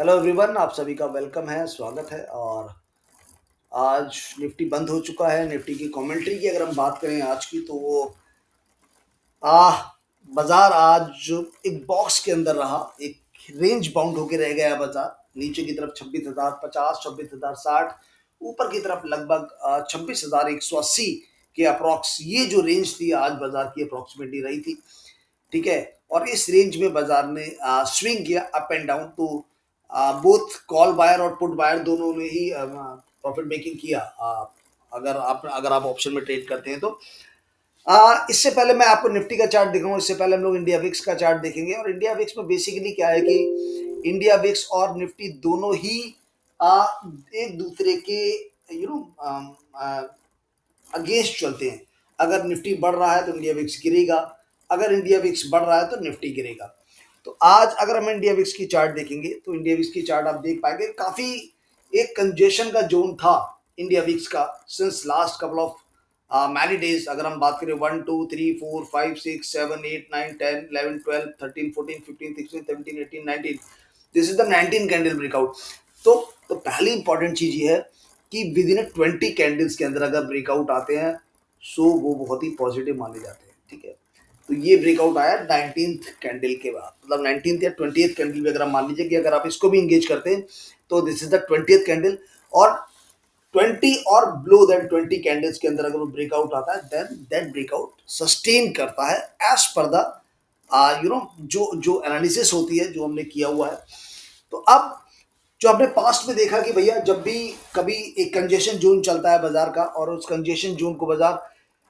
Hello everyone, आप सभी का वेलकम है, स्वागत है। और आज निफ्टी बंद हो चुका है। निफ्टी की कमेंट्री की अगर हम बात करें आज की, तो वो आ बाजार आज जो एक बॉक्स के अंदर रहा, एक रेंज बाउंड होकर रह गया बाजार। नीचे की तरफ 26,050, 26,060, ऊपर की तरफ लगभग 26,180 के अप्रॉक्स, ये जो रेंज थी आज बाजार की अप्रॉक्सीमेटली रही थी। ठीक है। और इस रेंज में बाजार ने स्विंग किया अप एंड डाउन। तो बोथ कॉल बायर और पुट बायर दोनों ने ही प्रॉफिट मेकिंग किया। अगर आप ऑप्शन में ट्रेड करते हैं तो इससे पहले मैं आपको निफ्टी का चार्ट दिखाऊंगा। इससे पहले हम लोग इंडिया विक्स का चार्ट देखेंगे। और इंडिया विक्स में बेसिकली क्या है कि इंडिया विक्स और निफ्टी दोनों ही एक दूसरे के यू नो अगेंस्ट चलते हैं। अगर निफ्टी बढ़ रहा है तो इंडिया विक्स गिरेगा, अगर इंडिया विक्स बढ़ रहा है तो निफ्टी गिरेगा। तो आज अगर हम इंडिया विक्स की चार्ट देखेंगे तो इंडिया विक्स की चार्ट आप देख पाएंगे, काफी एक कंजेशन का जोन था इंडिया विक्स का since last couple of many days. अगर हम बात करें 1 2 3 4 5 6 7 8 9 10 11 12 13 14 15 16 17 18 this is the 19 candle breakout. तो पहली इंपॉर्टेंट चीज ये है कि विद इन 20 कैंडल्स के अंदर अगर ब्रेकआउट आते हैं सो वो बहुत ही पॉजिटिव माने जाते हैं। ठीक है। तो ये ब्रेकआउट आया 19th कैंडल के बाद, मतलब 19th या 20th कैंडल भी अगर हम मान लीजिए कि अगर आप इसको भी इंगेज करते हैं तो this is the 20th candle. और 20 और ब्लो देन 20 कैंडल्स के अंदर अगर वो ब्रेकआउट आता है देन दैट ब्रेकआउट सस्टेन करता है एज पर द जो जो एनालिसिस होती है जो हमने किया हुआ है। तो अब जो हमने पास्ट में देखा कि भैया जब भी कभी एक कंजेशन जोन चलता है बाजार का और उस कंजेशन जोन को बाजार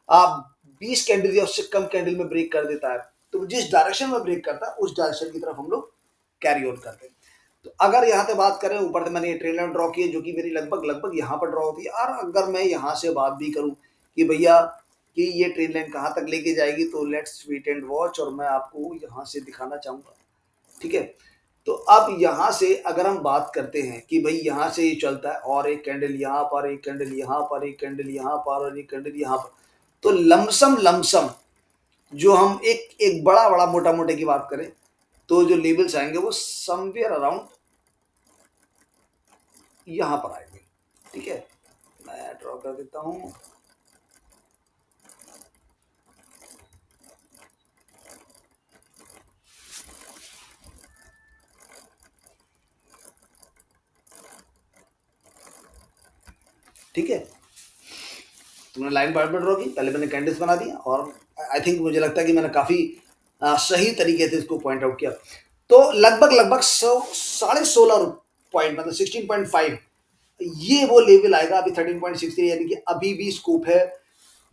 आप 20 कैंडल या उससे कम कैंडल में ब्रेक कर देता है, तो जिस डायरेक्शन में ब्रेक करता है उस डायरेक्शन की तरफ हम लोग कैरी ऑन करते हैं। तो अगर यहाँ पे बात करें, ऊपर से मैंने ये ट्रेन लाइन ड्रॉ की है जो कि मेरी लगभग लगभग यहाँ पर ड्रॉ होती है। और अगर मैं यहाँ से बात भी करूँ कि भैया कि ये ट्रेन लाइन कहाँ तक लेके जाएगी, तो लेट्स वेट एंड वॉच। और मैं आपको यहाँ से दिखाना चाहूँगा। ठीक है। तो अब यहाँ से अगर हम बात करते हैं कि भाई यहाँ से ये चलता है और एक कैंडल यहाँ पर, एक कैंडल यहाँ पर, एक कैंडल यहाँ पर और एक कैंडल यहाँ पर, तो लमसम लमसम जो हम एक एक बड़ा बड़ा मोटा मोटे की बात करें तो जो लेवल्स आएंगे वो समवेयर अराउंड यहाँ पर आएंगे। ठीक है। मैं ड्रॉ कर देता हूँ। ठीक है। तुमने लाइन बार बार ड्रॉ की, पहले मैंने कैंडल्स बना दिया और आई थिंक मुझे लगता है कि मैंने काफी सही तरीके से इसको पॉइंट आउट किया। तो लगभग लगभग 16.5 पॉइंट, मतलब 16.5, ये वो लेवल आएगा। अभी 13.63, यानी कि अभी भी स्कोप है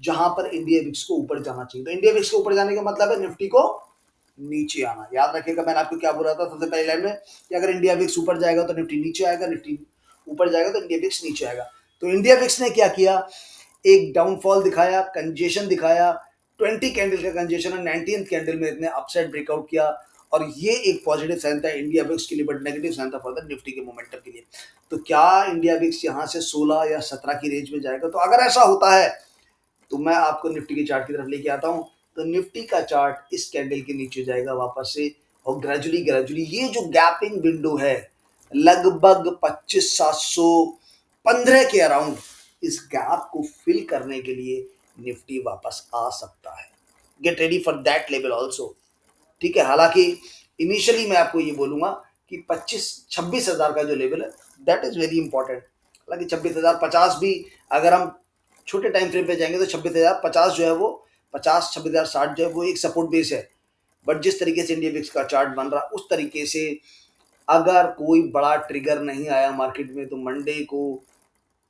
जहां पर इंडिया विक्स को ऊपर जाना चाहिए। तो इंडिया विक्स को ऊपर जाने का मतलब है निफ्टी को नीचे आना। याद रखिएगा मैंने आपको क्या बोला था सबसे पहले लाइन में कि अगर इंडिया विक्स ऊपर जाएगा तो निफ्टी नीचे आएगा, निफ्टी ऊपर जाएगा तो इंडिया विक्स नीचे आएगा। तो इंडिया विक्स ने क्या किया, एक डाउनफॉल दिखाया, कंजेशन दिखाया। 20 कैंडल का कंजेशन है, 19th कैंडल में इतने अपसाइड ब्रेकआउट किया। और ये एक पॉजिटिव साइन था इंडिया विक्स के लिए, बट नेगेटिव साइन था फॉर द निफ्टी के मोमेंटम के लिए। तो क्या इंडिया विक्स यहाँ से 16 या 17 की रेंज में जाएगा? तो अगर ऐसा होता है तो मैं आपको निफ्टी के चार्ट की तरफ लेके आता हूँ। तो निफ्टी का चार्ट इस कैंडल के नीचे जाएगा वापस से, और ग्रेजुअली ग्रेजुअली ये जो गैपिंग विंडो है लगभग 25,715 के अराउंड, इस गैप को फिल करने के लिए निफ्टी वापस आ सकता है। Get ready for that level also. ठीक है। हालांकि इनिशियली मैं आपको ये बोलूंगा कि 26,000 का जो लेवल है दैट इज वेरी इंपॉर्टेंट। हालांकि 26,050 भी अगर हम छोटे टाइम फ्रेम पे जाएंगे तो 26,050 जो है वो 26,060 जो है वो एक सपोर्ट बेस है। बट जिस तरीके से इंडिया विक्स का चार्ट बन रहा है उस तरीके से अगर कोई बड़ा ट्रिगर नहीं आया मार्केट में तो मंडे को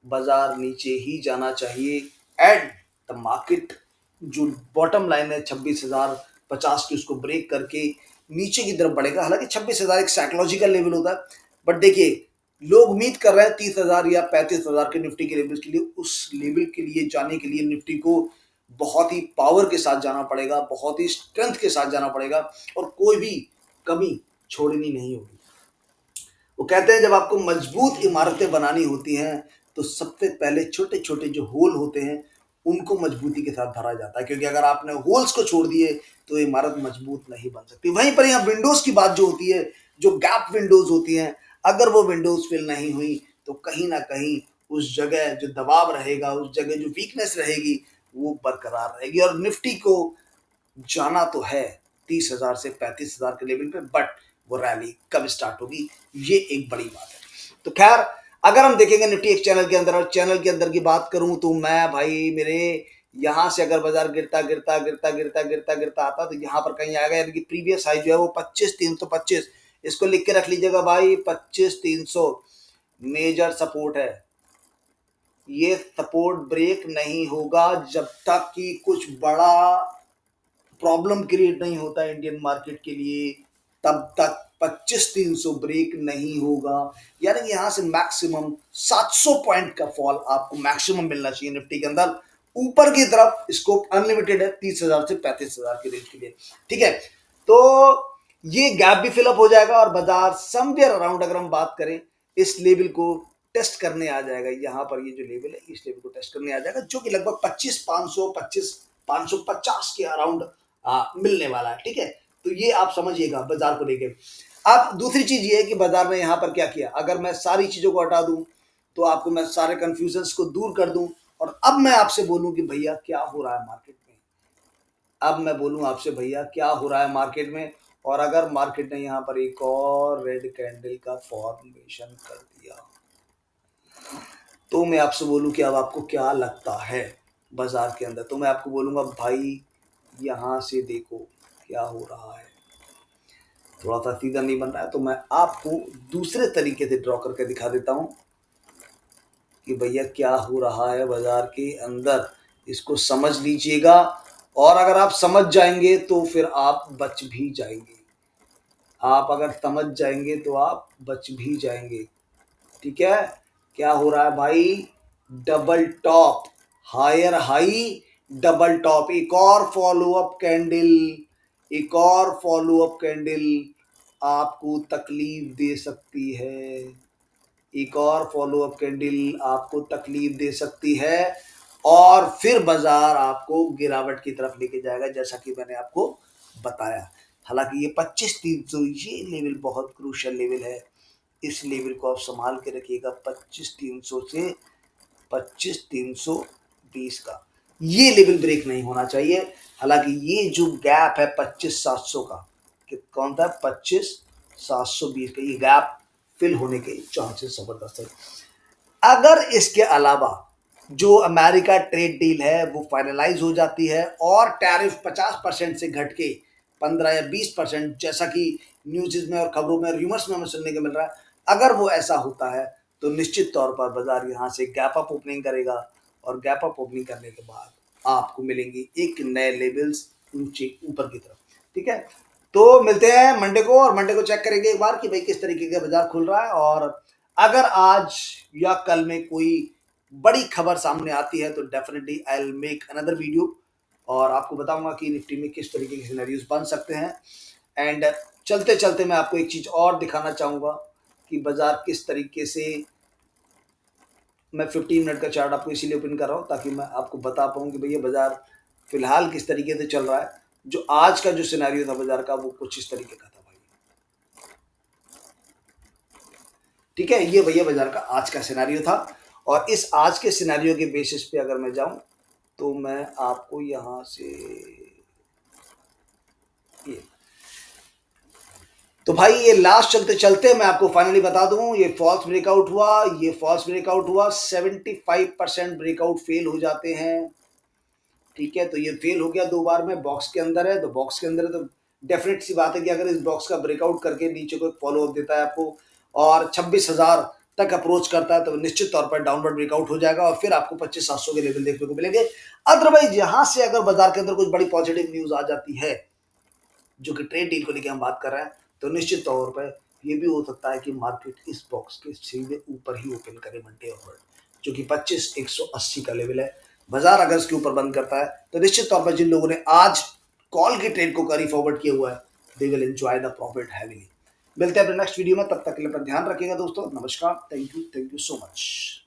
बाजार नीचे ही जाना चाहिए। एट द मार्केट जो बॉटम लाइन है 26,050 की, उसको ब्रेक करके नीचे की तरफ बढ़ेगा। हालांकि 26,000 एक साइकोलॉजिकल लेवल होता है, बट देखिए लोग उम्मीद कर रहे हैं 30,000 या 35,000 के निफ्टी के लेवल के लिए। उस लेवल के लिए जाने के लिए निफ्टी को बहुत ही पावर के साथ जाना पड़ेगा, बहुत ही स्ट्रेंथ के साथ जाना पड़ेगा, और कोई भी कमी छोड़नी नहीं होगी। वो कहते हैं जब आपको मजबूत इमारतें बनानी होती हैं तो सबसे पहले छोटे छोटे जो होल होते हैं उनको मजबूती के साथ भरा जाता है, क्योंकि अगर आपने होल्स को छोड़ दिए तो इमारत मजबूत नहीं बन सकती। वहीं पर यहाँ विंडोज की बात जो होती है, जो गैप विंडोज होती हैं, अगर वो विंडोज फिल नहीं हुई तो कहीं ना कहीं उस जगह जो दबाव रहेगा, उस जगह जो वीकनेस रहेगी वो बरकरार रहेगी। और निफ्टी को जाना तो है 30,000 से 35,000 के लेवल पे, बट वो रैली कब स्टार्ट होगी ये एक बड़ी बात है। तो खैर, अगर हम देखेंगे निफ्टी एक चैनल के अंदर, और चैनल के अंदर की बात करूं तो मैं भाई मेरे यहां से अगर बाजार गिरता गिरता गिरता गिरता गिरता गिरता आता तो यहां पर कहीं आएगा, यानी कि प्रीवियस हाई जो है वो 25,325, इसको लिख के रख लीजिएगा भाई, 25,300 मेजर सपोर्ट है। ये सपोर्ट ब्रेक नहीं होगा जब तक कि कुछ बड़ा प्रॉब्लम क्रिएट नहीं होता है इंडियन मार्केट के लिए, तब तक 25,300 ब्रेक नहीं होगा। यानी कि यहां से मैक्सिमम 700 पॉइंट का फॉल आपको मैक्सिमम मिलना चाहिए निफ्टी के अंदर। ऊपर की तरफ स्कोप अनलिमिटेड है 30,000 से 35,000 के रेंज के लिए, ठीक है। तो ये गैप भी फिलअप हो जाएगा और बाजार समवेयर अराउंड, अगर हम बात करें, इस लेवल को टेस्ट करने आ जाएगा। यहाँ पर ये जो लेवल है इस लेवल को टेस्ट करने आ जाएगा, जो कि लगभग 25,550 के अराउंड मिलने वाला है, ठीक है। तो ये आप समझिएगा बाजार को लेके। अब दूसरी चीज ये है कि बाजार ने यहाँ पर क्या किया, अगर मैं सारी चीजों को हटा दूं तो आपको मैं सारे कंफ्यूजन्स को दूर कर दूं, और अब मैं आपसे बोलूं कि भैया क्या हो रहा है मार्केट में। अब मैं बोलूं आपसे भैया क्या हो रहा है मार्केट में, और अगर मार्केट ने यहाँ पर एक और रेड कैंडल का फॉर्मेशन कर दिया तो मैं आपसे बोलूं कि अब आपको क्या लगता है बाजार के अंदर। तो मैं आपको बोलूंगा भाई यहाँ से देखो क्या हो रहा है। थोड़ा सा सीधा नहीं बन रहा है तो मैं आपको दूसरे तरीके से ड्रॉ करके दिखा देता हूँ कि भैया क्या हो रहा है बाजार के अंदर। इसको समझ लीजिएगा, और अगर आप समझ जाएंगे तो फिर आप बच भी जाएंगे। आप अगर समझ जाएंगे तो आप बच भी जाएंगे, ठीक है। क्या हो रहा है भाई, double top, higher high, double top, एक और फॉलो अप कैंडल, एक और फॉलो अप कैंडल आपको तकलीफ दे सकती है। एक और फॉलो अप कैंडल आपको तकलीफ दे सकती है, और फिर बाजार आपको गिरावट की तरफ लेके जाएगा, जैसा कि मैंने आपको बताया। हालांकि ये 25,300 ये लेवल बहुत क्रूशियल लेवल है। इस लेवल को आप संभाल के रखिएगा, 25,300 से 25,320 का ये लेवल ब्रेक नहीं होना चाहिए। हालांकि ये जो गैप है 25,700 का, कि कौन था 25,720 का, ये गैप फिल होने के चांसेस जबरदस्त है। अगर इसके अलावा जो अमेरिका ट्रेड डील है वो फाइनलाइज हो जाती है और टैरिफ 50% से घट के 15 या 20%, जैसा कि न्यूज़ में और खबरों में र्यूमर्स में हमें सुनने को मिल रहा है, अगर वो ऐसा होता है तो निश्चित तौर पर बाजार यहाँ से गैप अप ओपनिंग करेगा, और गैप अप ओपनिंग करने के बाद आपको मिलेंगे एक नए लेवल्स ऊंचे ऊपर की तरफ, ठीक है। तो मिलते हैं मंडे को, और मंडे को चेक करेंगे एक बार कि भाई किस तरीके का बाजार खुल रहा है। और अगर आज या कल में कोई बड़ी खबर सामने आती है तो definitely I will make another video, और आपको बताऊंगा कि निफ्टी में किस तरीके के सिनेरियोज बन सकते हैं। एंड चलते चलते मैं आपको एक चीज और दिखाना चाहूंगा कि बाजार किस तरीके से, मैं 15 मिनट का चार्ट आपको इसीलिए ओपन कर रहा हूँ ताकि मैं आपको बता पाऊँ कि भैया बाजार फिलहाल किस तरीके से चल रहा है। जो आज का जो सिनेरियो था बाजार का वो कुछ इस तरीके का था भाई, ठीक है। ये भैया बाजार का आज का सिनेरियो था, और इस आज के सिनेरियो के बेसिस पे अगर मैं जाऊं तो मैं आपको यहां से ये, तो भाई ये लास्ट चलते चलते मैं आपको फाइनली बता दूं, ये फॉल्स ब्रेकआउट हुआ, ये फॉल्स ब्रेकआउट हुआ, 75% ब्रेकआउट फेल हो जाते हैं, ठीक है। तो ये फेल हो गया दो बार में, बॉक्स के अंदर है, तो बॉक्स के अंदर है तो डेफिनेट सी बात है कि अगर इस बॉक्स का ब्रेकआउट करके नीचे को फॉलो अप देता है आपको और 26,000 तक अप्रोच करता है तो निश्चित तौर पर डाउनवर्ड ब्रेकआउट हो जाएगा, और फिर आपको 25,700 के लेवल देखने को मिलेंगे। अदरवाइज यहां से अगर बाजार के अंदर कुछ बड़ी पॉजिटिव न्यूज आ जाती है, जो कि ट्रेड डील को लेकर हम बात कर रहे हैं, तो निश्चित तौर पर ये भी हो सकता है कि मार्केट इस बॉक्स के सीधे ऊपर ही ओपन करे मंडे ऑनवर्ड, जो कि 25,180 का लेवल है। बाजार अगर इसके ऊपर बंद करता है तो निश्चित तौर पर जिन लोगों ने आज कॉल की ट्रेड को कैरी फॉरवर्ड किया हुआ है, they will enjoy the profit heavily. मिलते हैं अपने नेक्स्ट वीडियो में, तब तक के लिए अपना ध्यान रखिएगा दोस्तों। नमस्कार, थैंक यू सो मच।